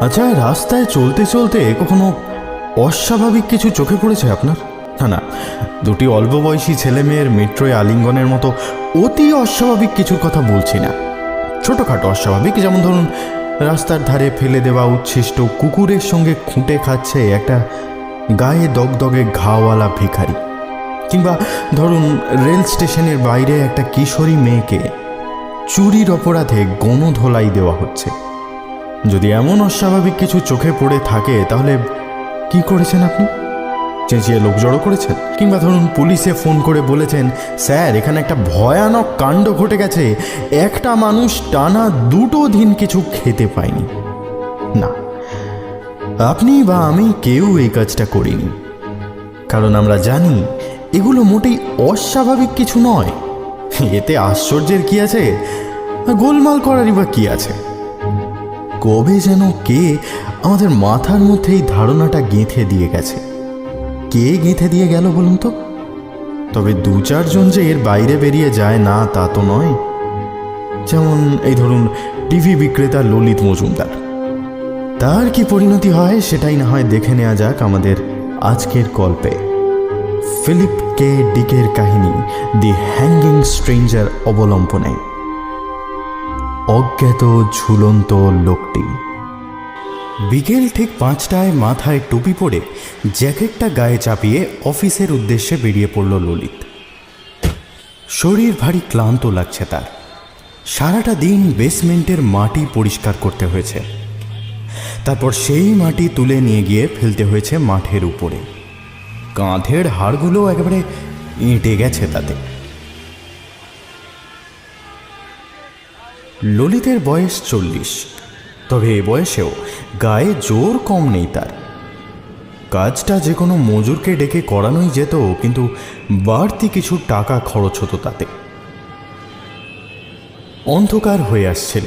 আচ্ছা, রাস্তায় চলতে চলতে কখনো অস্বাভাবিক কিছু চোখে পড়েছে আপনার? না না, দুটি অল্প বয়সী ছেলে মেয়ের মেট্রোয় আলিঙ্গনের মতো অতি অস্বাভাবিক কিছুর কথা বলছি না। ছোটোখাটো অস্বাভাবিক, যেমন ধরুন রাস্তার ধারে ফেলে দেওয়া উচ্ছিষ্ট কুকুরের সঙ্গে খুঁটে খাচ্ছে একটা গায়ে দগদগে ঘাওয়ালা ভিখারি, কিংবা ধরুন রেল স্টেশনের বাইরে একটা কিশোরী মেয়েকে চুরির অপরাধে গণধোলাই দেওয়া হচ্ছে। যদি এমন অস্বাভাবিক কিছু চোখে পড়ে থাকে তাহলে কি করেছেন আপনি? চেঁচিয়ে লোক জড়ো করেছেন, কিংবা ধরুন পুলিশে ফোন করে বলেছেন, স্যার এখানে একটা ভয়ানক কাণ্ড ঘটে গেছে, একটা মানুষ টানা 2 দিন কিছু খেতে পায়নি? না, আপনি বা আমি কেউ এই কাজটা করিনি, কারণ আমরা জানি এগুলো মোটেই অস্বাভাবিক কিছু নয়। এতে আশ্চর্যের কি আছে, গোলমাল করারই বা কি আছে? কবে যেন কে আমাদের মাথার মধ্যে এই ধারণাটা গেঁথে দিয়ে গেছে। কে গেঁথে দিয়ে গেল বলুন তো? তবে 2-4 জন যে এর বাইরে বেরিয়ে যায় না তা তো নয়। যেমন এই ধরুন টিভি বিক্রেতা ললিত মজুমদার, তার কি পরিণতি হয় সেটাই না হয় দেখে নেওয়া যাক আমাদের আজকের গল্পে। ফিলিপ কে ডিকের কাহিনী দি হ্যাঙ্গিং স্ট্রেঞ্জার অবলম্বনে অজ্ঞাত ঝুলন্ত লোকটি। বিকেল ঠিক 5টায় মাথায় টুপি পরে জ্যাকেটটা গায়ে চাপিয়ে অফিসের উদ্দেশ্যে বেরিয়ে পড়ল ললিত। শরীর ভারী ক্লান্ত লাগছে তার। সারাটা দিন বেসমেন্টের মাটি পরিষ্কার করতে হয়েছে, তারপর সেই মাটি তুলে নিয়ে গিয়ে ফেলতে হয়েছে মাঠের উপরে। কাঁধের হাড়গুলো একেবারে এঁটে গেছে তাতে। ললিতের বয়স 40, তবে এ বয়সেও গায়ে জোর কম নেই তার। কাজটা যে কোনো মজুরকে ডেকে করানোই যেত, কিন্তু বাড়তি কিছু টাকা খরচ হতো তাতে। অন্ধকার হয়ে আসছিল।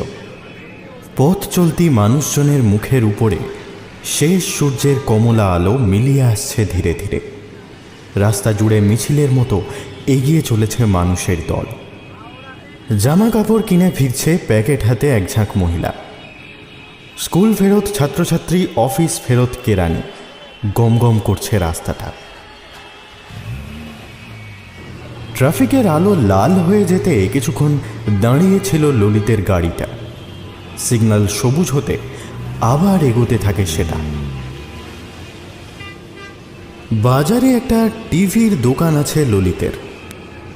পথ চলতি মানুষজনের মুখের উপরে শেষ সূর্যের কমলা আলো মিলিয়ে আসছে ধীরে ধীরে। রাস্তা জুড়ে মিছিলের মতো এগিয়ে চলেছে মানুষের দল। জামা কাপড় কিনে ফিরছে প্যাকেট হাতে এক ঝাঁক মহিলা। স্কুল ফেরত ছাত্রছাত্রী, অফিস ফেরত কেরানি, গম গম করছে রাস্তাটা। ট্রাফিকের আলো লাল হয়ে যেতে কিছুক্ষণ দাঁড়িয়েছিল ললিতের গাড়িটা। সিগন্যাল সবুজ হতে আবার এগোতে থাকে সেটা। বাজারে একটা টিভির দোকান আছে ললিতের,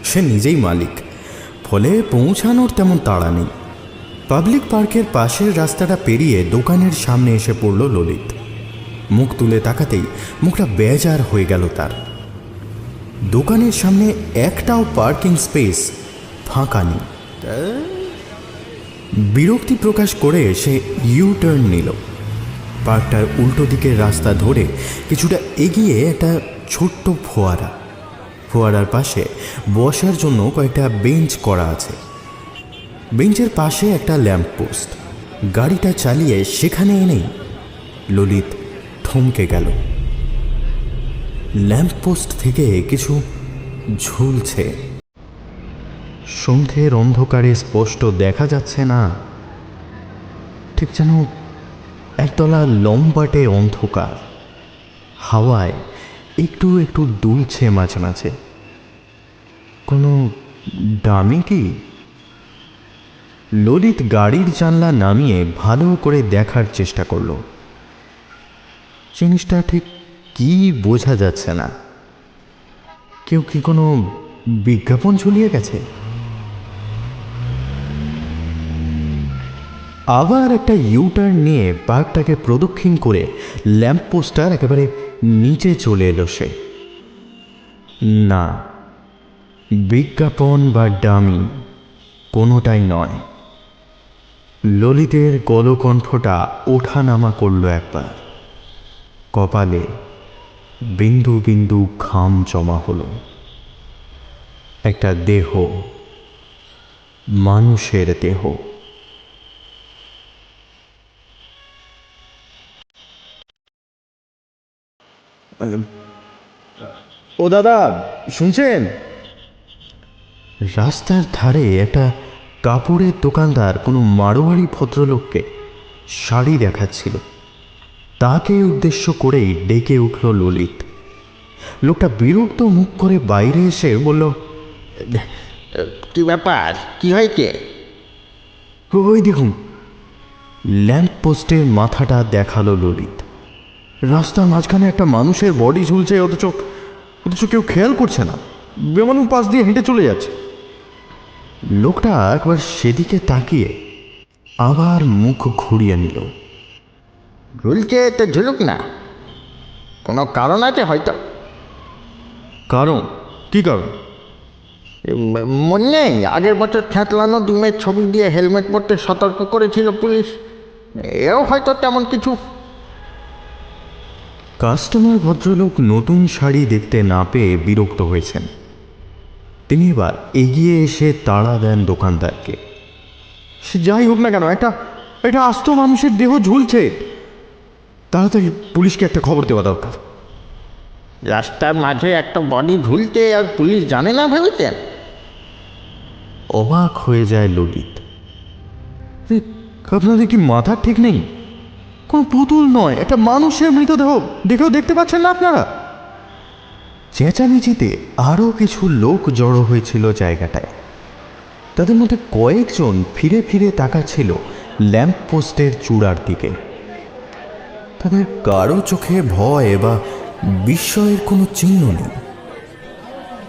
সে নিজেই মালিক, ফলে পৌঁছানোর তেমন তাড়া নেই। পাবলিক পার্কের পাশের রাস্তাটা পেরিয়ে দোকানের সামনে এসে পড়ল ললিত। মুখ তুলে তাকাতেই মুখটা বেজার হয়ে গেল তার। দোকানের সামনে একটাও পার্কিং স্পেস ফাঁকা নেই। বিরক্তি প্রকাশ করে সে ইউ টার্ন নিল। পার্কটার উল্টো দিকের রাস্তা ধরে কিছুটা এগিয়ে একটা ছোট্ট ফোয়ারা। ফোয়ারার পাশে বসার জন্য কয়েকটা বেঞ্চ করা আছে। বেঞ্চের পাশে একটা ল্যাম্পপোস্ট। গাড়িটা চালিয়ে সেখানে এনেই ললিত থমকে গেল। ল্যাম্পপোস্ট থেকে কিছু ঝুলছে। সন্ধ্যের অন্ধকারে স্পষ্ট দেখা যাচ্ছে না, ঠিক যেন একতলা লম্বাটে অন্ধকার। হাওয়ায় একটু একটু দুলছে মাঝে মাঝে। কোনো ডামি কি? ললিত গাড়ির জানলা নামিয়ে ভালো করে দেখার চেষ্টা করল। জিনিসটা ঠিক কি বোঝা যাচ্ছে না। কেউ কি কোনো বিজ্ঞাপন ঝুলিয়ে গেছে? আবার একটা ইউটার্ন নিয়ে পার্কটাকে প্রদক্ষিণ করে ল্যাম্পপোস্টার একেবারে নিচে চলে এলো সে। না, বিজ্ঞাপন বা ডামি কোনোটাই নয়। ললিতের গলকণ্ঠটা ওঠানামা করল একবার। কপালে বিন্দু বিন্দু ঘাম জমা হলো। একটা দেহ, মানুষের দেহ। ও দাদা, শুনছেন? রাস্তার ধারে একটা কাপড়ের দোকানদার কোনো মারোয়ারি ভদ্রলোককে শাড়ি দেখাচ্ছিল। তাকে উদ্দেশ্য করেই ডেকে উঠল ললিত। লোকটা বিরক্ত মুখ করে বাইরে এসে বলল, কি ব্যাপার, কি হয়েছে? ওই দেখুন। ল্যাম্প পোস্টের মাথাটা দেখালো ললিত। রাস্তার মাঝখানে একটা মানুষের বডি ঝুলছে, অথচ কেউ খেয়াল করছে না, বেমানুষ পাশ দিয়ে হেঁটে চলে যাচ্ছে। লোকটা একবার সেদিকে তাকিয়ে আবার মুখ ঘুরিয়ে নিল। ঝুলছে তো ঝুলুক না, কোনো কারণ আছে হয়তো। কারণ? কি কারণ? মনে নেই আগের বছর থ্যাতলানো ডিমের ছবি দিয়ে হেলমেট পরতে সতর্ক করেছিল পুলিশ? এও হয়তো তেমন কিছু। কাস্টমার ভদ্রলোক নতুন শাড়ি দেখতে না পেয়ে বিরক্ত হয়েছেন। তিনি এবার এগিয়ে এসে তাড়া দেন দোকানদারকে। সে যাই হোক না কেন, একটা আস্ত মানুষের দেহ ঝুলছে, তাড়াতাড়ি পুলিশকে একটা খবর দেওয়া দরকার। রাস্তার মাঝে একটা বডি ঝুলছে আর পুলিশ জানে না ভেবেছেন? অবাক হয়ে যায় ললিত। আপনাদের কি মাথার ঠিক নেই? কোনো পুতুল নয়, একটা মানুষের মৃতদেহ দেখেও দেখতে পাচ্ছেন না আপনারা? চেঁচামেচিতে আরও কিছু লোক জড়ো হয়েছিল জায়গাটায়। তাদের মধ্যে কয়েকজন ফিরে ফিরে তাকাচ্ছিল ল্যাম্প পোস্টের চূড়ার দিকে। তাদের কারো চোখে ভয় বা বিস্ময়ের কোনো চিহ্ন নেই,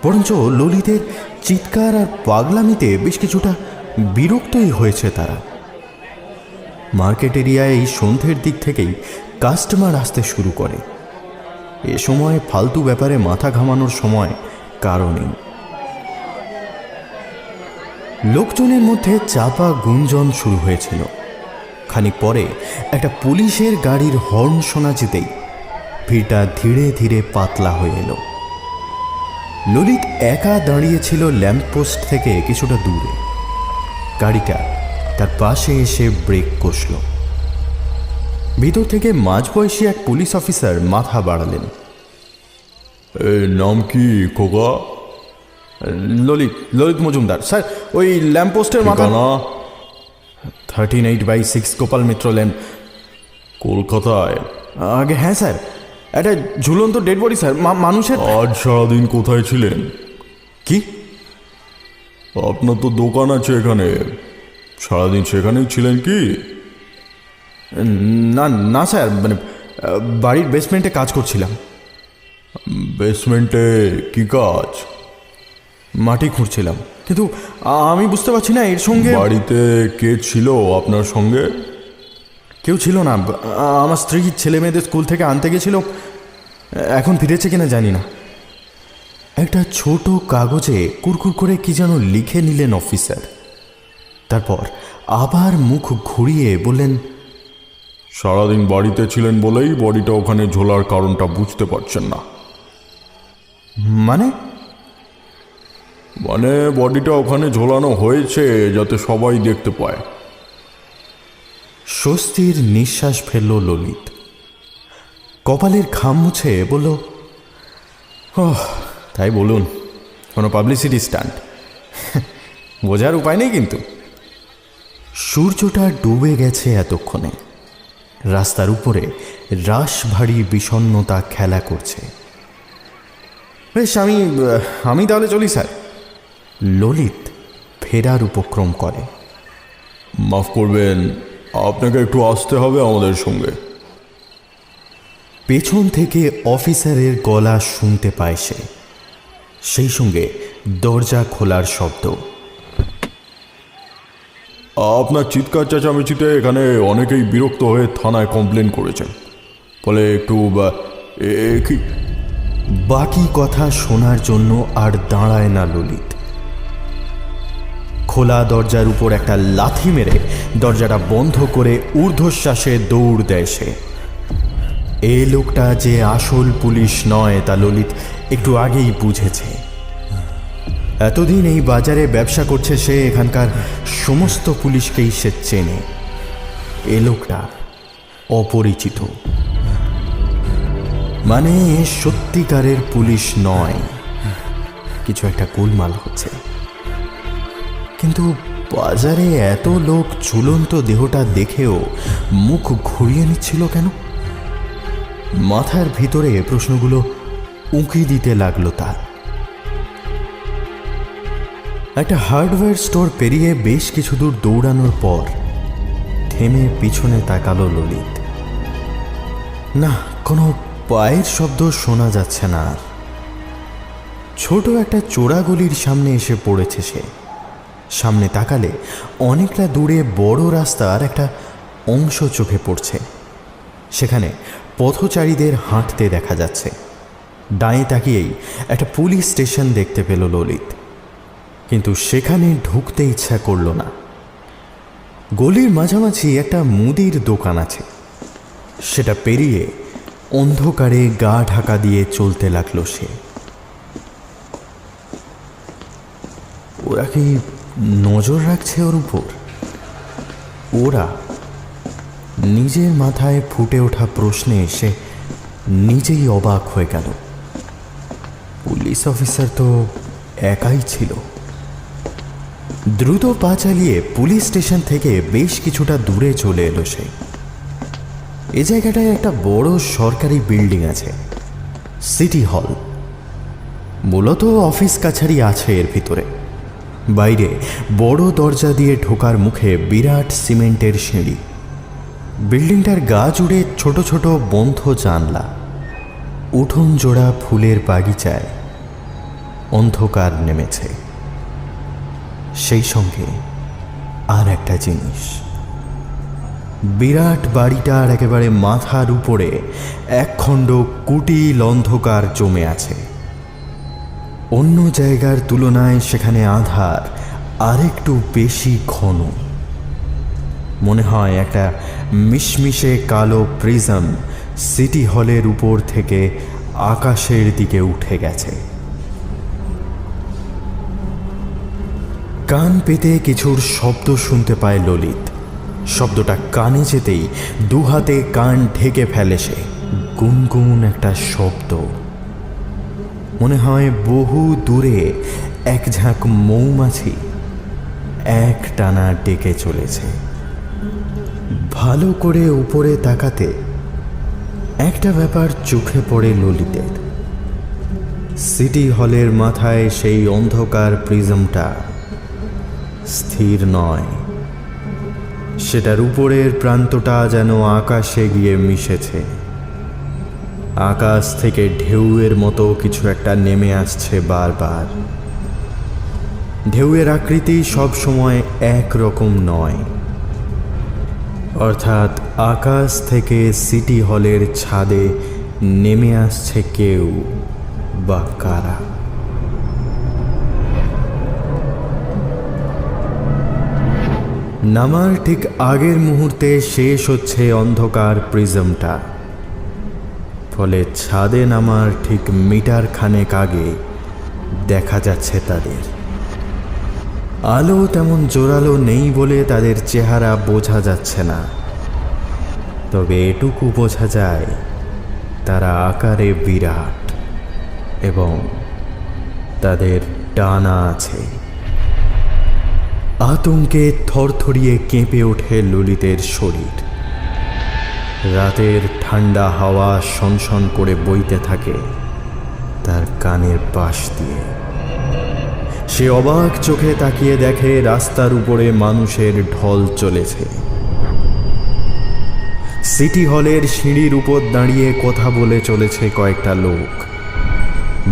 বরঞ্চ ললিতের চিৎকার আর পাগলামিতে বেশ কিছুটা বিরক্তই হয়েছে তারা। মার্কেট এরিয়ায় এই সন্ধ্যের দিক থেকেই কাস্টমার আসতে শুরু করে। এ সময় ফালতু ব্যাপারে মাথা ঘামানোর সময় কারও নেই। লোকজনের মধ্যে চাপা গুঞ্জন শুরু হয়েছিল। খানিক পরে একটা পুলিশের গাড়ির হর্ন শোনা যেতেই ভিড়টা ধীরে ধীরে পাতলা হয়ে এলো। ললিত একা দাঁড়িয়েছিল ল্যাম্পপোস্ট থেকে কিছুটা দূরে। গাড়িটা তার পাশে এসে ব্রেক কষল। ভিতর থেকে মাঝবয়সী এক পুলিশ অফিসার মাথা বাড়ালেন। নাম কি খোকা? ললিত মজুমদার স্যার। ওই ল্যাম্পপোস্টের মাথা না 13/6 গোপাল মিত্র লেন, কলকাতায়। আগে হ্যাঁ স্যার, একটা ঝুলন্ত ডেড বডি স্যার, মানুষের। আজ সারাদিন কোথায় ছিলেন? কি? আপনার তো দোকান আছে এখানে, সারাদিন সেখানেই ছিলেন কি? না না স্যার, মানে বাড়ির বেসমেন্টে কাজ করছিলাম। বেসমেন্টে কি কাজ? মাটি খুঁড়ছিলাম, কিন্তু আমি বুঝতে পারছি না এর সঙ্গে। বাড়িতে কে ছিল আপনার সঙ্গে? কেউ ছিল না। আমার স্ত্রী ছেলে মেয়েদের স্কুল থেকে আনতে গেছিল, এখন ফিরেছে কিনা জানি না। একটা ছোট কাগজে কুরকুর করে কি যেন লিখে নিলেন অফিসার। তারপর আবার মুখ ঘুরিয়ে বললেন, সারাদিন বাড়িতে ছিলেন বলেই বডিটা ওখানে ঝোলার কারণটা বুঝতে পারছেন না। মানে? বডিটা ওখানে ঝোলানো হয়েছে যাতে সবাই দেখতে পায়। স্বস্তির নিঃশ্বাস ফেলল ললিত। কপালের ঘাম মুছে বলল, তাই বলুন, কোনো পাবলিসিটি স্টান্ট। বোঝার উপায় নেই কিন্তু। সূর্যটা ডুবে গেছে এতক্ষণে। রাস্তার উপরে রাশ ভারী বিষণ্ণতা খেলা করছে। বেশ, আমি তাহলে চলি স্যার। ললিত ফেরার উপক্রম করে। মাফ করবেন, আপনাকে একটু আসতে হবে আমাদের সঙ্গে। পেছন থেকে অফিসারের গলা শুনতে পায় সে। সেই সঙ্গে দরজা খোলার শব্দ। আপনার চিৎকার চেঁচামেচিতে এখানে অনেকেই বিরক্ত হয়ে থানায় কমপ্লেন করেছেন, ফলে একটু বাকি কথা শোনার জন্য আর দাঁড়ায় না ললিত। খোলা দরজার উপর একটা লাথি মেরে দরজাটা বন্ধ করে ঊর্ধ্বশ্বাসে দৌড় দেয় সে। এ লোকটা যে আসল পুলিশ নয় তা ললিত একটু আগেই বুঝেছে। এতদিন এই বাজারে ব্যবসা করছে সে, এখানকার সমস্ত পুলিশকেই সে চেনে। এ লোকটা অপরিচিত, মানে সত্যিকারের পুলিশ নয়। কিছু একটা গোলমাল হচ্ছে। কিন্তু বাজারে এত লোক ঝুলন্ত দেহটা দেখেও মুখ ঘুরিয়ে নিচ্ছিল কেন? মাথার ভিতরে প্রশ্নগুলো উঁকি দিতে লাগলো তার। একটা হার্ডওয়্যার স্টোর পেরিয়ে বেশ কিছু দূর দৌড়ানোর পর থেমে পিছনে তাকালো ললিত। না, কোনো পায়ের শব্দ শোনা যাচ্ছে না আর। ছোট একটা চোরা গলির সামনে এসে পড়েছে সে। সামনে তাকালে অনেকটা দূরে বড় রাস্তার একটা অংশ চোখে পড়ছে। সেখানে পথচারীদের হাঁটতে দেখা যাচ্ছে। ডায়ে তাকিয়েই একটা পুলিশ স্টেশন দেখতে পেল ললিত, কিন্তু সেখানে ঢুকতে ইচ্ছা করল না। গলির মাঝামাঝি একটা মুদির দোকান আছে, সেটা পেরিয়ে অন্ধকারে গা ঢাকা দিয়ে চলতে লাগলো সে। ওরা কি নজর রাখছে ওর উপর? ওরা? নিজের মাথায় ফুটে ওঠা প্রশ্নে সে নিজেই অবাক হয়ে গেল। পুলিশ অফিসার তো একাই ছিল। দ্রুত পা চালিয়ে পুলিশ স্টেশন থেকে বেশ কিছুটা দূরে চলে এলো সে। এ জায়গাটায় একটা বড় সরকারি বিল্ডিং আছে, সিটি হল। মূলত অফিস কাছারি আছে এর ভিতরে। বাইরে বড় দরজা দিয়ে ঢোকার মুখে বিরাট সিমেন্টের সিঁড়ি। বিল্ডিংটার গা জুড়ে ছোট ছোট বন্ধ জানলা। উঠোন জোড়া ফুলের বাগিচায় অন্ধকার নেমেছে। সেই সঙ্গে আর একটা জিনিস, বিরাট বাড়িটার একেবারে মাথার উপরে একখণ্ড কুটিল অন্ধকার জমে আছে। অন্য জায়গার তুলনায় সেখানে আধার আরেকটু বেশি ঘন। মনে হয় একটা মিশমিশে কালো প্রিজম সিটি হলের উপর থেকে আকাশের দিকে উঠে গেছে। কান পেতে কিছুর শব্দ শুনতে পায় ললিত। শব্দটা কানে যেতেই দুহাতে কান ঢেকে ফেলে সে। গুনগুন একটা শব্দ। মনে হয় বহু দূরে এক ঝাঁক মৌমাছি এক টানা ডেকে চলেছে। ভালো করে উপরে তাকাতে একটা ব্যাপার চোখে পড়ে ললিতের। সিটি হলের মাথায় সেই অন্ধকার প্রিজমটা স্থির নয়। সেটার উপরের প্রান্তটা যেন আকাশে গিয়ে মিশেছে। আকাশ থেকে ঢেউয়ের মতো কিছু একটা নেমে আসছে বারবার। ঢেউয়ের আকৃতি সব সময় একরকম নয়। অর্থাৎ আকাশ থেকে সিটি হলের ছাদে নেমে আসছে কেউ বা কারা। নামার ঠিক আগের মুহূর্তে শেষ হচ্ছে অন্ধকার প্রিজমটা। ফলে ছাদে নামার ঠিক মিটার খানেক আগে দেখা যাচ্ছে তাদের। আলো তেমন জোরালো নেই বলে তাদের চেহারা বোঝা যাচ্ছে না, তবে এটুকু বোঝা যায় তারা আকারে বিরাট এবং তাদের ডানা আছে। আতঙ্কে থরথরিয়ে কেঁপে ওঠে ললিতের শরীর। রাতের ঠান্ডা হাওয়া শনশন করে বইতে থাকে তার কানের পাশ দিয়ে। সে অবাক চোখে তাকিয়ে দেখে রাস্তার উপরে মানুষের ঢল চলেছে। সিটি হলের সিঁড়ির উপর দাঁড়িয়ে কথা বলে চলেছে কয়েকটা লোক।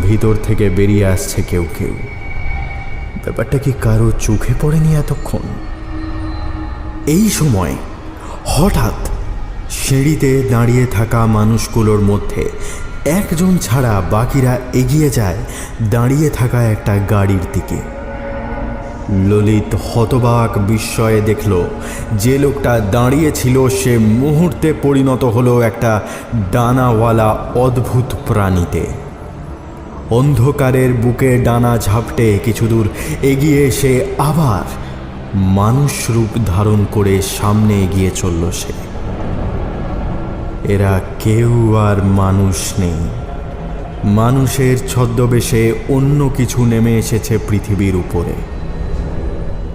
ভিতর থেকে বেরিয়ে আসছে কেউ কেউ। ব্যাপারটা কি কারো চোখে পড়েনি এতক্ষণ? এই সময় হঠাৎ সিঁড়িতে দাঁড়িয়ে থাকা মানুষগুলোর মধ্যে একজন ছাড়া বাকিরা এগিয়ে যায় দাঁড়িয়ে থাকা একটা গাড়ির দিকে। ললিত হতবাক বিস্ময়ে দেখল যে লোকটা দাঁড়িয়েছিল সে মুহূর্তে পরিণত হলো একটা ডানাওয়ালা অদ্ভুত প্রাণীতে। অন্ধকারের বুকে ডানা ঝাপটে কিছু দূর এগিয়ে এসে আবার মানুষ রূপ ধারণ করে সামনে এগিয়ে চলল সে। এরা কেউ আর মানুষ নেই। মানুষের ছদ্মবেশে অন্য কিছু নেমে এসেছে পৃথিবীর উপরে।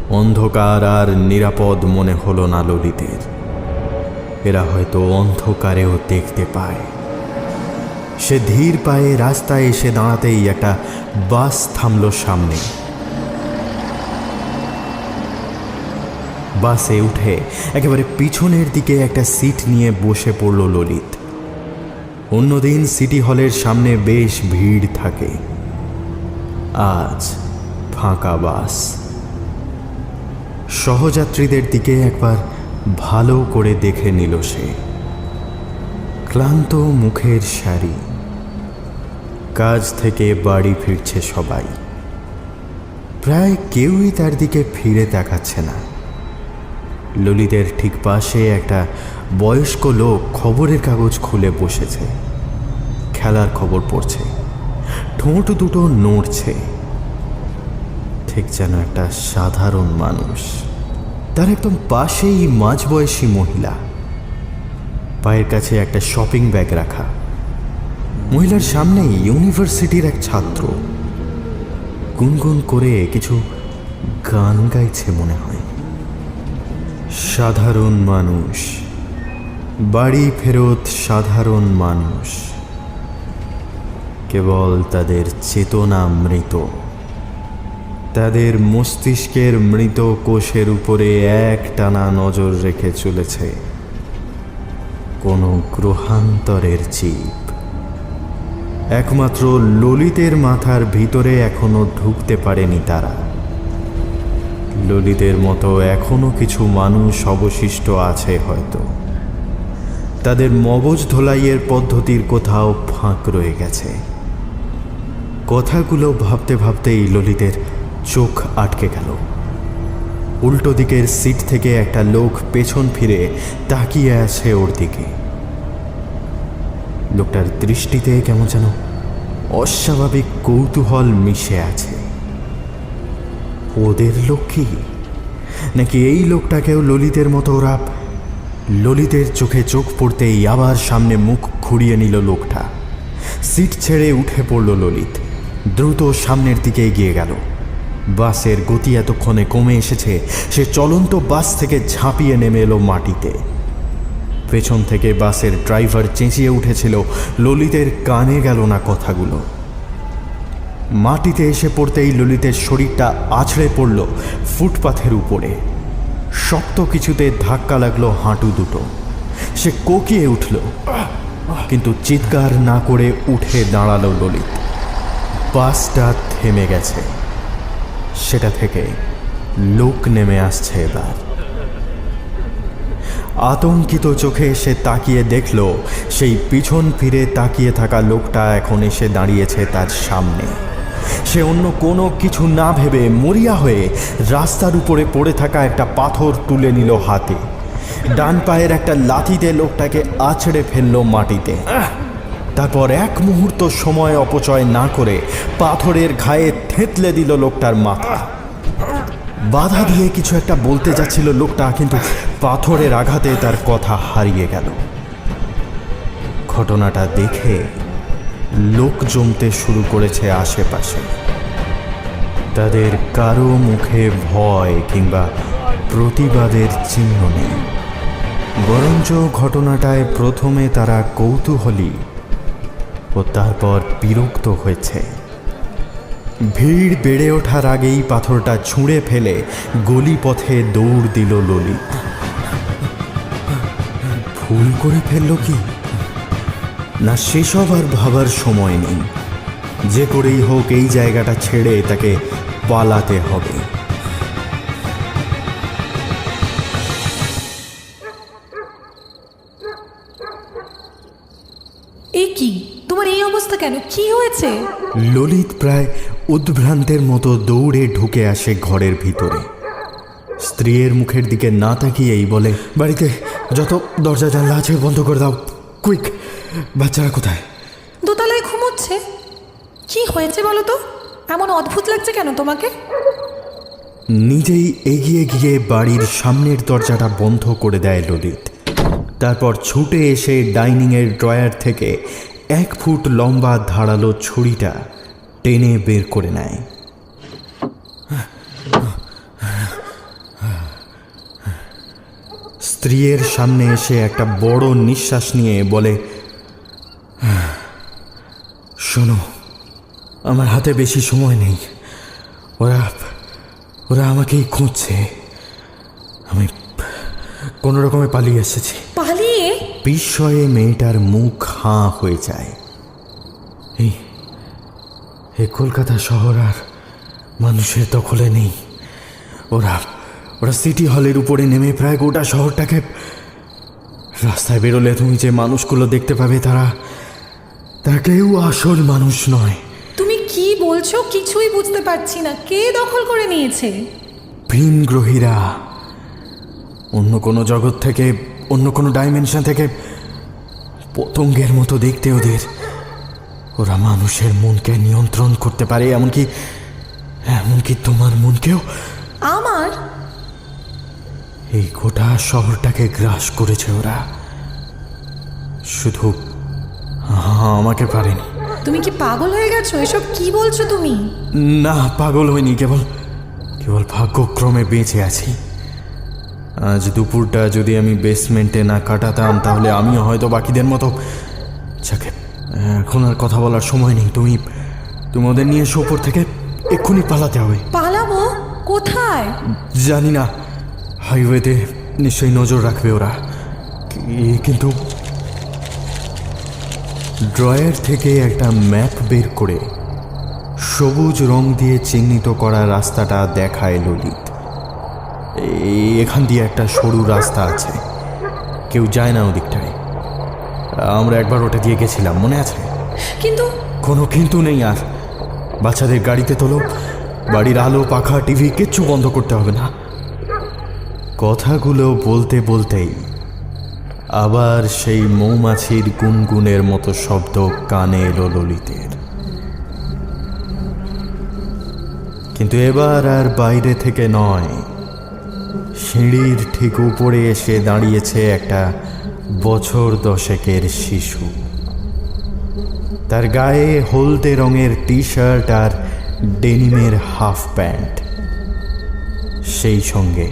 অন্ধকার আর নিরাপদ মনে হলো না ললিতের। এরা হয়তো অন্ধকারেও দেখতে পায়। সে ধীর পায়ে রাস্তায় এসে দাঁড়াতেই একটা বাস থামল সামনে। বাসে উঠে একেবারে পিছনের দিকে একটা সিট নিয়ে বসে পড়ল ললিত। অন্যদিন সিটি হলের সামনে বেশ ভিড় থাকে, আজ ফাঁকা বাস। সহযাত্রীদের দিকে একবার ভালো করে দেখে নিল সে। ক্লান্ত মুখের সারি, কাজ থেকে বাড়ি ফিরছে সবাই। প্রায় কেউই তার দিকে ফিরে তাকাচ্ছে না। ললিতের ঠিক পাশে একটা বয়স্ক লোক খবরের কাগজ খুলে বসেছে, খেলার খবর পড়ছে, ঠোঁট দুটো নড়ছে, ঠিক যেন একটা সাধারণ মানুষ। তার একদম পাশেই মাঝবয়সী মহিলা, পায়ের কাছে একটা শপিং ব্যাগ রাখা। মহিলার সামনেই ইউনিভার্সিটির এক ছাত্র গুনগুন করে কিছু গান গাইছে মনে হয়। সাধারণ মানুষ, বাড়ি ফেরত সাধারণ মানুষ, কেবল তাদের চেতনা মৃত, তাদের মস্তিষ্কের মৃত কোষের উপরে একটানা নজর রেখে চলেছে কোনো গ্রহান্তরের চিপ। একমাত্র ললিতের মাথার ভিতরে এখনো ঢুকতে পারেনি তারা। ললিতের মতো এখনো কিছু মানুষ অবশিষ্ট আছে হয়তো, তাদের মগজ ধোলাইয়ের পদ্ধতির কোথাও ফাঁক রয়ে গেছে। কথাগুলো ভাবতে ভাবতেই ললিতের চোখ আটকে গেল। উল্টো দিকের সিট থেকে একটা লোক পেছন ফিরে তাকিয়ে আছে ওর দিকে। লোকটার দৃষ্টিতে কেমন যেন অস্বাভাবিক কৌতূহল মিশে আছে। ওদের লোক কি, নাকি এই লোকটাকেও ললিতের মতো ওরা? ললিতের চোখে চোখ পড়তেই আবার সামনে মুখ ঘুরিয়ে নিল লোকটা। সিট ছেড়ে উঠে পড়ল ললিত, দ্রুত সামনের দিকে এগিয়ে গেল। বাসের গতি এতক্ষণে কমে এসেছে, সে চলন্ত বাস থেকে ঝাঁপিয়ে নেমে এলো মাটিতে। পেছন থেকে বাসের ড্রাইভার চেঁচিয়ে উঠেছিল, ললিতের কানে গেল না কথাগুলো। মাটিতে এসে পড়তেই ললিতের শরীরটা আছড়ে পড়ল ফুটপাথের উপরে। শক্ত কিছুতে ধাক্কা লাগলো হাঁটু দুটো। সে কোকিয়ে উঠল, কিন্তু চিৎকার না করে উঠে দাঁড়ালো ললিত। বাসটা থেমে গেছে, সেটা থেকে লোক নেমে আসছে এবার। আতঙ্কিত চোখে সে তাকিয়ে দেখল, সেই পিছন ফিরে তাকিয়ে থাকা লোকটা এখন এসে দাঁড়িয়েছে তার সামনে। সে অন্য কোনো কিছু না ভেবে মরিয়া হয়ে রাস্তার উপরে পড়ে থাকা একটা পাথর তুলে নিল হাতে। ডান পায়ের একটা লাথিতে লোকটাকে আছড়ে ফেলল মাটিতে। তারপর এক মুহূর্ত সময় অপচয় না করে পাথরের ঘায়ে থেঁতলে দিল লোকটার মাথা। বাধা দিয়ে কিছু একটা বলতে যাচ্ছিল লোকটা, কিন্তু পাথরের আঘাতে তার কথা হারিয়ে গেল। ঘটনাটা দেখে লোক জমতে শুরু করেছে আশেপাশে। তাদের কারো মুখে ভয় কিংবা প্রতিবাদের চিহ্ন নেই, বরঞ্চ ঘটনাটায় প্রথমে তারা কৌতূহলী ও তারপর বিরক্ত হয়েছে। ভিড় বেড়ে ওঠার আগেই পাথরটা ছুঁড়ে ফেলে গলিপথে দৌড় দিল ললিত। ভুল করে ফেলল কি না, সেসব আর ভাবার সময় নেই। যে করেই হোক এই জায়গাটা ছেড়ে তাকে পালাতে হবে। এই কি, তোমার এই অবস্থা কেন? কি হয়েছে? ললিত প্রায় উদ্ভ্রান্তের মতো দৌড়ে ঢুকে আসে ঘরের ভিতরে। স্ত্রীর মুখের দিকে না তাকিয়েই বলে, বাড়িতে যত দরজা জানলা আছে বন্ধ করে দাও, কুইক। বাচ্চারা কোথায়? দোতলায় ঘুমোচ্ছে। কি হয়েছে বলো তো? এমন অদ্ভুত লাগছে কেন তোমাকে? নিজেই এগিয়ে গিয়ে বাড়ির সামনের দরজাটা বন্ধ করে দেয় ললিত। তারপর ছুটে এসে ডাইনিংয়ের ড্রয়ার থেকে 1 ফুট লম্বা ধারালো ছুরিটা টেনে বের করে নেয়। স্ত্রীর সামনে এসে একটা বড় নিঃশ্বাস নিয়ে বলে, শোনো, আমার হাতে বেশি সময় নেই। ওরা ওরা আমাকেই খুঁজছে। আমি কোনো রকমে পালিয়ে এসেছি। পালিয়ে? বিস্ময়ে মেয়েটার মুখ হাঁ হয়ে যায়। এই কলকাতা শহর আর মানুষের দখলে নেই। ওরা সিটি হলের উপরে নেমে প্রায় গোটা শহরটাকে, রাস্তায় বেরোলে তুমি যে মানুষগুলো দেখতে পাবে তারা কেউ আসল মানুষ নয়। তুমি কি বলছো কিছুই বুঝতে পারছি না। কে দখল করে নিয়েছে? ভিনগ্রহীরা, অন্য কোনো জগৎ থেকে, অন্য কোনো ডাইমেনশন থেকে, পতঙ্গের মতো দেখতে ওদের। ওরা মানুষের মনকে নিয়ন্ত্রণ করতে পারে, এমনকি তোমার মনকেও। আমার? এই গোটা শহরটাকে গ্রাস করেছে ওরা, শুধু আমাকে পারেনি। তুমি কি পাগল হয়ে গেছো? এসব কি বলছো তুমি? না, পাগল হয়নি, কেবল ভাগ্যক্রমে বেঁচে আছি। আজ দুপুরটা যদি আমি বেসমেন্টে না কাটাতাম তাহলে আমিও হয়তো বাকিদের মতো। যাকে, এখন আর কথা বলার সময় নেই। তুমি ওদের নিয়ে এসো উপর থেকে, এক্ষুনি পালাতে হবে। পালাবো? কোথায়? জানি না, হাইওয়েতে নিশ্চয়ই নজর রাখবে ওরা। কিন্তু ড্রয়ার থেকে একটা ম্যাপ বের করে সবুজ রং দিয়ে চিহ্নিত করা রাস্তাটা দেখায় ললিত। এখান দিয়ে একটা সরু রাস্তা আছে, কেউ যায় না ওদিকটায়। আমরা একবার ওটা দিয়ে গেছিলাম, মনে আছে? কিন্তু কোনো কিন্তু নেই আর। বাচ্চাদের গাড়িতে তোলো, বাড়ির আলো পাখা টিভি কিচ্ছু বন্ধ করতে হবে না। কথাগুলো বলতে বলতেই আবার সেই মৌমাছির গুনগুনের মতো শব্দ কানে এলো ললিতের। কিন্তু এবার আর বাইরে থেকে নয়, সিঁড়ির ঠিক উপরে এসে দাঁড়িয়েছে একটা বছর 10-এর শিশু। তার গায়ে হলদে রঙের টি শার্ট আর ডেনিমের হাফ প্যান্ট, সেই সঙ্গে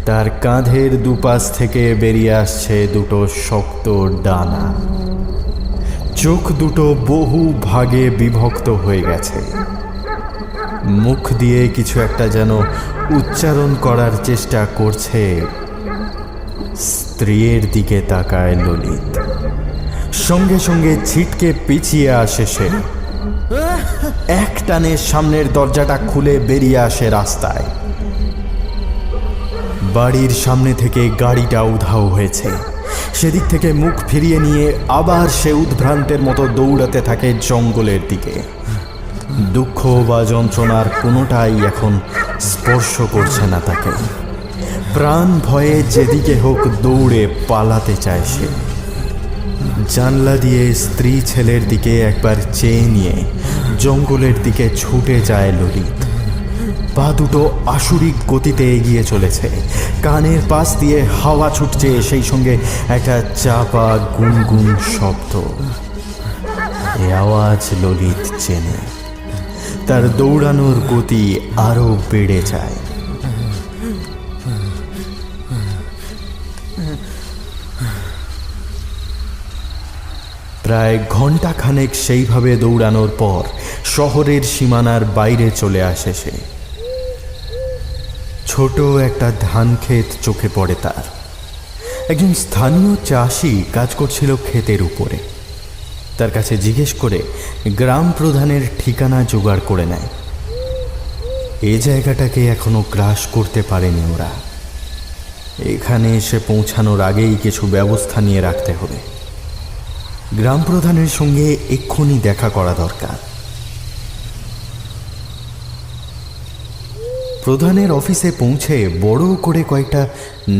তার কাঁধের দুপাশ থেকে বেরিয়ে আসছে দুটো শক্ত ডানা। চোখ দুটো বহু ভাগে বিভক্ত হয়ে গেছে। মুখ দিয়ে কিছু একটা যেন উচ্চারণ করার চেষ্টা করছে। স্ত্রীর দিকে তাকায় ললিত। সঙ্গে সঙ্গে ছিটকে পিছিয়ে আসে সে। এক টানে সামনের দরজাটা খুলে বেরিয়ে আসে রাস্তায়। বাড়ির সামনে থেকে গাড়িটা উধাও হয়েছে। সেদিক থেকে মুখ ফিরিয়ে নিয়ে আবার সে উদ্ভ্রান্তের মতো দৌড়াতে থাকে জঙ্গলের দিকে। দুঃখ বা যন্ত্রণার কোনোটাই এখন স্পর্শ করছে না তাকে। প্রাণ ভয়ে যেদিকে হোক দৌড়ে পালাতে চায় সে। জানলা দিয়ে স্ত্রী ছেলের দিকে একবার চেয়ে নিয়ে জঙ্গলের দিকে ছুটে যায় ললিত। পা দুটো আসুরিক গতিতে এগিয়ে চলেছে। কানের পাশ দিয়ে হাওয়া ছুটছে, সেই সঙ্গে একটা চাপা গুনগুন শব্দ। এ আওয়াজ ললিত চেনে। তার দৌড়ানোর গতি আরো বেড়ে যায়। প্রায় ঘণ্টাখানেক সেইভাবে দৌড়ানোর পর শহরের সীমানার বাইরে চলে আসে সে। ছোট একটা ধান ক্ষেত চোখে পড়ে তার। একজন স্থানীয় চাষি কাজ করছিল ক্ষেতের উপরে। তার কাছে জিজ্ঞেস করে গ্রাম প্রধানের ঠিকানা জোগাড় করে নেয়। এ জায়গাটাকে এখনো গ্রাস করতে পারেনি ওরা। এখানে এসে পৌঁছানোর আগেই কিছু ব্যবস্থা নিয়ে রাখতে হবে। গ্রাম প্রধানের সঙ্গে এক্ষুনি দেখা করা দরকার। প্রধানের অফিসে পৌঁছে বড় করে কয়েকটা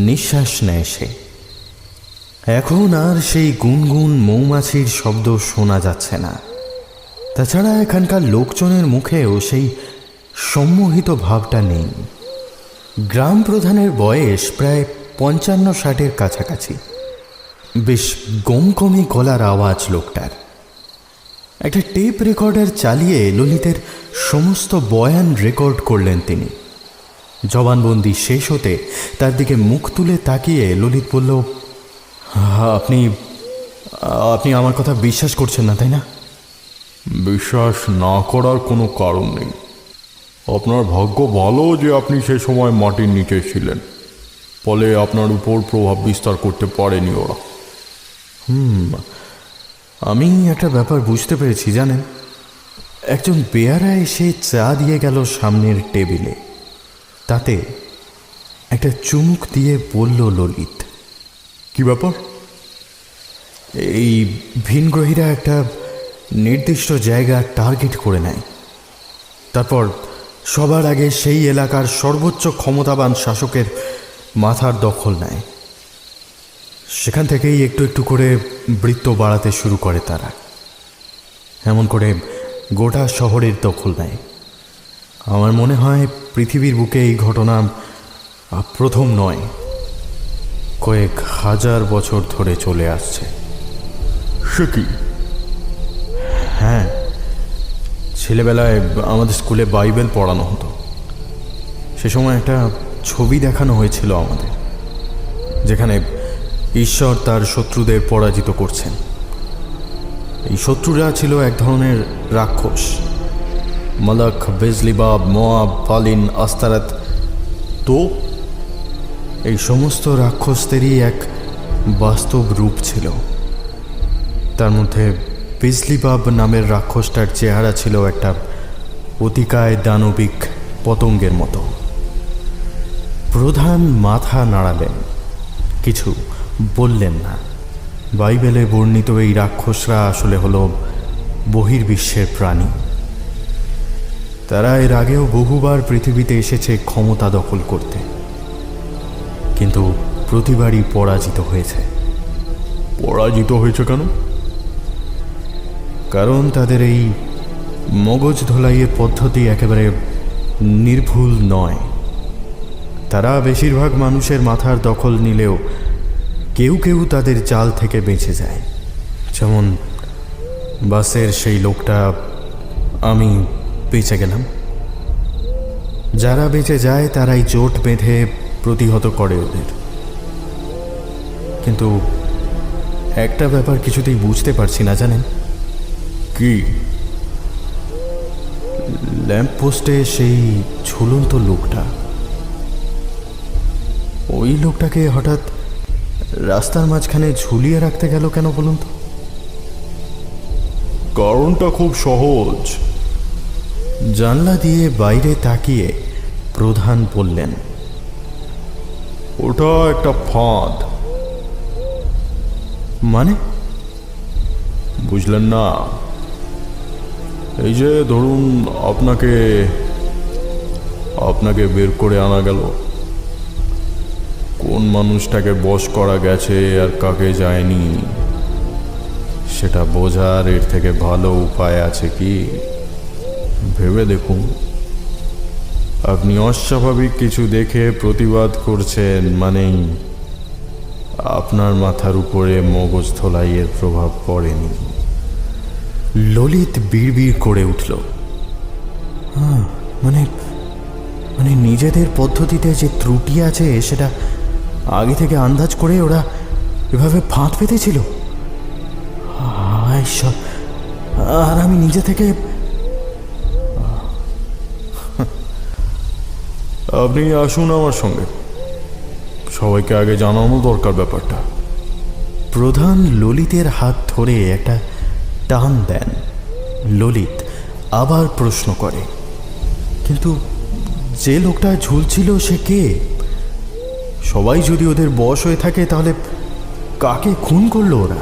নিঃশ্বাস নেয় সে। এখন আর সেই গুনগুন মৌমাছির শব্দ শোনা যাচ্ছে না। তাছাড়া এখানকার লোকজনের মুখেও সেই সম্মোহিত ভাবটা নেই। গ্রাম প্রধানের বয়স প্রায় 55-60-এর কাছাকাছি। বেশ গমগমে গলার আওয়াজ লোকটার। একটা টেপ রেকর্ডার চালিয়ে ললিতের সমস্ত বয়ান রেকর্ড করলেন তিনি। জবানবন্দি শেষ হতে তার দিকে মুখ তুলে তাকিয়ে ললিত বলল, আপনি আমার কথা বিশ্বাস করছেন না, তাই না? বিশ্বাস না করার কোনো কারণ নেই। আপনার ভাগ্য ভালো যে আপনি সে সময় মাটির নিচে ছিলেন, ফলে আপনার উপর প্রভাব বিস্তার করতে পারেনি ওরা। আমি একটা ব্যাপার বুঝতে পেরেছি জানেন। একজন বেয়ারা এসে চা দিয়ে গেল সামনের টেবিলে, তাতে একটা চুমুক দিয়ে বলল ললিত, কি ব্যাপার? এই ভিনগ্রহীরা একটা নির্দিষ্ট জায়গা টার্গেট করে নেয়, তারপর সবার আগে সেই এলাকার সর্বোচ্চ ক্ষমতাবান শাসকের মাথার দখল নেয়। সেখান থেকেই একটু একটু করে বৃত্ত বাড়াতে শুরু করে তারা। এমন করে গোটা শহরের দখল নেয়। আমার মনে হয় পৃথিবীর বুকে এই ঘটনা প্রথম নয়, কয়েক হাজার বছর ধরে চলে আসছে। সে কি? হ্যাঁ, ছেলেবেলায় আমাদের স্কুলে বাইবেল পড়ানো হতো। সে সময় একটা ছবি দেখানো হয়েছিল আমাদের, যেখানে ঈশ্বর তার শত্রুদের পরাজিত করছেন। এই শত্রুরা ছিল এক ধরনের রাক্ষস, মালাক, বেজলিবাব, মোয়াব, পালিন, আস্তারাত। তো এই সমস্ত রাক্ষসদেরই এক বাস্তব রূপ ছিল। তার মধ্যে বেজলিবাব নামের রাক্ষসটার চেহারা ছিল একটা অতিকায় দানবিক পতঙ্গের মতো। প্রধান মাথা নাড়ালেন, কিছু বললেন না। বাইবেলে বর্ণিত এই রাক্ষসরা আসলে হলো বহির্বিশ্বের প্রাণী। তারা এর আগেও বহুবার পৃথিবীতে এসেছে ক্ষমতা দখল করতে, কিন্তু প্রতিবারই পরাজিত হয়েছে। পরাজিত হয়েছে কেন? কারণ তাদের এই মগজ ধোলাইয়ের পদ্ধতি একেবারে নির্ভুল নয়। তারা বেশিরভাগ মানুষের মাথার দখল নিলেও কেউ কেউ তাদের জাল থেকে বেঁচে যায়। যেমন বাসের সেই লোকটা, আমি বেঁচে গেলাম। যারা বেঁচে যায় তারাই জোট বেঁধে প্রতিহত করে ওদের। কিন্তু একটা ব্যাপার কিছুতেই বুঝতে পারছি না জানেন। কি? ল্যাম্পপোস্টে সেই ঝুলন্ত লোকটা, ওই লোকটাকে হঠাৎ রাস্তার মাঝখানে ঝুলিয়ে রাখতে গেল কেন বলুন তো? কারণটা খুব সহজ। জানলা দিয়ে বাইরে তাকিয়ে প্রধান বললেন, ওটা একটা ফাঁদ। মানে? বুঝলেন না? এই যে ধরুন আপনাকে বের করে আনা গেল, কোন মানুষটাকে বশ করা গেছে আর কাকে যায়নি সেটা বোঝার এর থেকে ভালো উপায় আছে কি? ভেবে দেখুন। আপনি অস্বাভাবিক কিছু দেখে প্রতিবাদ করছেন, মানেই আপনার মাথার উপরে মগজ ধোলাইয়ের প্রভাব পড়েনি। ললিত বিড়বিড় করে উঠল, হ্যাঁ, মানে মানে নিজেদের পদ্ধতিতে যে ত্রুটি আছে সেটা আগে থেকে আন্দাজ করে ওরা এভাবে ফাঁদ পেতেছিল। ঈশ্বর, আর আমি নিজে থেকে। আপনি আসুন আমার সঙ্গে, সবাইকে আগে জানানো দরকার ব্যাপারটা। প্রধান ললিতের হাত ধরে একটা টান দেন। ললিত আবার প্রশ্ন করে, কিন্তু যে লোকটা ঝুলছিল সে কে? সবাই যদি ওদের বশ হয়ে থাকে তাহলে কাকে খুন করলো ওরা?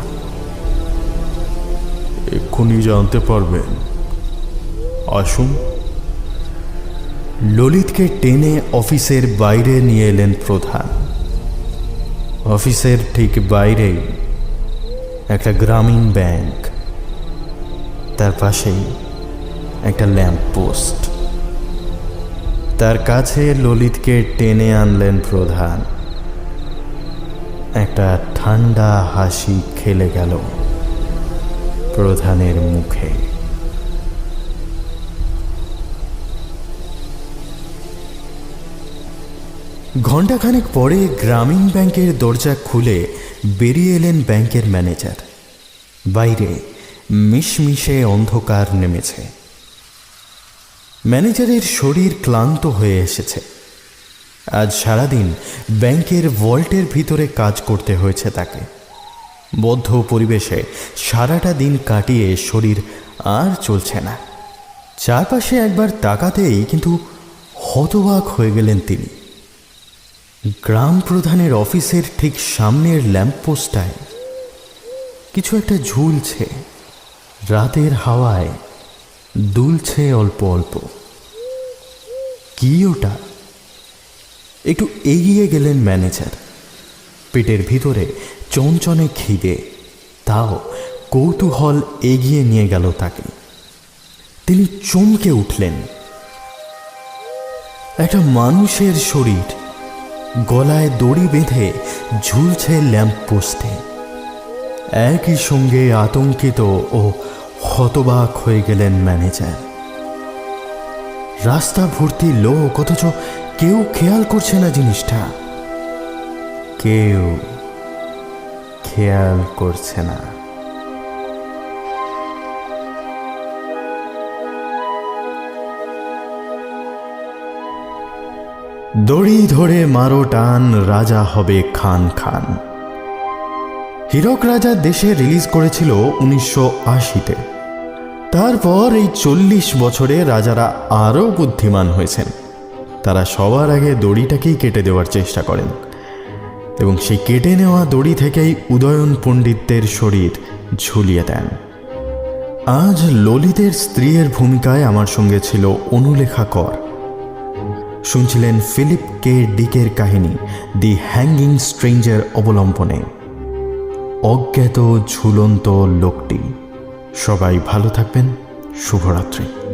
এক্ষুনি জানতে পারবেন, আসুন। ললিতকে টেনে অফিসের বাইরে নিয়ে এলেন প্রধান। অফিসের ঠিক বাইরেই একটা গ্রামীণ ব্যাংক, তার পাশেই একটা ল্যাম্প পোস্ট। তার কাছে ললিতকে টেনে আনলেন প্রধান। একটা ঠান্ডা হাসি খেলে গেল প্রধানের মুখে। ঘণ্টাখানেক পরে গ্রামীণ ব্যাংকের দরজা খুলে বেরিয়ে এলেন ব্যাংকের ম্যানেজার। বাইরে মিশমিশে অন্ধকার নেমেছে। ম্যানেজারের শরীর ক্লান্ত হয়ে এসেছে। আজ সারাদিন ব্যাংকের ভল্টের ভিতরে কাজ করতে হয়েছে তাকে। বদ্ধ পরিবেশে সারাটা দিন কাটিয়ে শরীর আর চলছে না। চারপাশে একবার তাকাতেই কিন্তু হতবাক হয়ে গেলেন তিনি। গ্রাম প্রধানের অফিসের ঠিক সামনের ল্যাম্পপোস্টটায় কিছু একটা ঝুলছে, রাতের হাওয়ায় দুলছে অল্প অল্প। কি ওটা? একটু এগিয়ে গেলেন ম্যানেজার। পেটের ভিতরে চনচনে খিদে, তাও কৌতূহল এগিয়ে নিয়ে গেল তাকে। তিনি চমকে উঠলেন। একটা মানুষের শরীর গলায় দড়ি বেঁধে ঝুলছে ল্যাম্পপোস্টে। একই সঙ্গে আতঙ্কিত ও হতবাক হয়ে গেলেন ম্যানেজার। রাস্তা ভর্তি লোক, অথচ কেউ খেয়াল করছে না জিনিসটা। কেউ খেয়াল করছে না। দড়ি ধরে মারো টান, রাজা হবে খান খান। হীরক রাজা দেশে রিলিজ করেছিল 1980-তে। তারপর এই 40 বছরে রাজারা আরও বুদ্ধিমান হয়েছেন। তারা সবার আগে দড়িটাকেই কেটে দেওয়ার চেষ্টা করেন এবং সেই কেটে নেওয়া দড়ি থেকেই উদয়ন পণ্ডিতদের শরীর ঝুলিয়ে দেন। আজ ললিতের স্ত্রীর ভূমিকায় আমার সঙ্গে ছিল অনুলেখা কর। শুনছিলেন ফিলিপ কে ডিকের কাহিনী দি হ্যাঙ্গিং স্ট্রেঞ্জার অবলম্বনে অজ্ঞাত ঝুলন্ত লোকটি। সবাই ভালো থাকবেন। শুভরাত্রি।